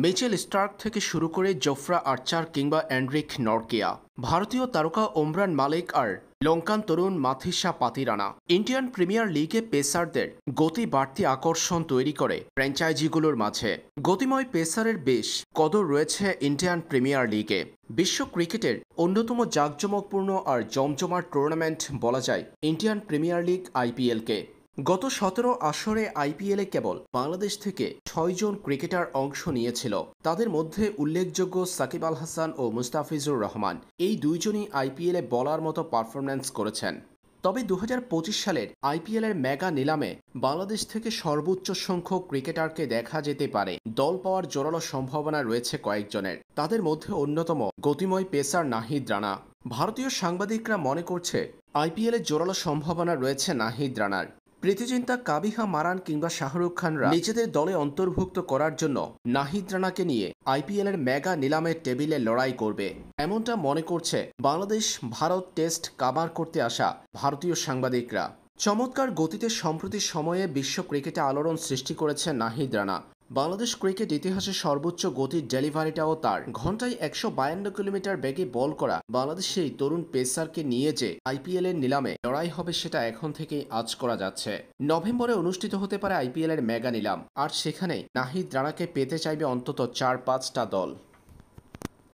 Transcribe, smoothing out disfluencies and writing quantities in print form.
Mitchell Starc থেকে শুরু করে জোফরা আর্চার কিংবা এন্ড্রিক নরকিয়া, ভারতীয় তারকা ওমরান মালিক আর লঙ্কান তরুণ মাথিসা পাতিরানা ইন্ডিয়ান প্রিমিয়ার লিগে পেসারদের গতি বাড়তি আকর্ষণ তৈরি করে ফ্র্যাঞ্চাইজিগুলোর মাঝে। গতিময় পেসারের বেশ কদর রয়েছে ইন্ডিয়ান প্রিমিয়ার লিগে। বিশ্ব ক্রিকেটের অন্যতম জাঁকজমকপূর্ণ আর জমজমাট টুর্নামেন্ট বলা যায় ইন্ডিয়ান প্রিমিয়ার লিগ আইপিএলকে। গত 17 আসরে আইপিএলে কেবল বাংলাদেশ থেকে 6 জন ক্রিকেটার অংশ নিয়েছিল। তাদের মধ্যে উল্লেখযোগ্য সাকিব আল হাসান ও মুস্তাফিজুর রহমান। এই দুইজনই আইপিএলে বলার মতো পারফরম্যান্স করেছেন। তবে 2025 সালের আইপিএলের মেগা নিলামে বাংলাদেশ থেকে সর্বোচ্চ সংখ্যক ক্রিকেটারকে দেখা যেতে পারে। দল পাওয়ার জোরালো সম্ভাবনা রয়েছে কয়েকজনের। তাদের মধ্যে অন্যতম গতিময় পেসার নাহিদ রানা। ভারতীয় সাংবাদিকরা মনে করছে আইপিএলে জোরালো সম্ভাবনা রয়েছে নাহিদ রানার। প্রীতিচিন্তা কাবিহা মারান কিংবা শাহরুখ খানরা নিজেদের দলে অন্তর্ভুক্ত করার জন্য নাহিদ রানাকে নিয়ে আইপিএলের মেগা নিলামের টেবিলে লড়াই করবে, এমনটা মনে করছে বাংলাদেশ ভারত টেস্ট কাভার করতে আসা ভারতীয় সাংবাদিকরা। চমৎকার গতিতে সম্প্রতি সময়ে বিশ্ব ক্রিকেটে আলোড়ন সৃষ্টি করেছে নাহিদ রানা। বাংলাদেশ ক্রিকেট ইতিহাসে সর্বোচ্চ গতির ডেলিভারিটাও তার। ঘন্টায় 152 কিলোমিটার বেগে বল করা বাংলাদেশের এই তরুণ পেসারকে নিয়ে যে আইপিএল এর নিলামে লড়াই হবে সেটা এখন থেকেই আঁচ করা যাচ্ছে। নভেম্বরে অনুষ্ঠিত হতে পারে আইপিএল এর মেগা নিলাম, আর সেখানে নাহিদ রানাকে পেতে চাইবে অন্তত 4-5টা দল।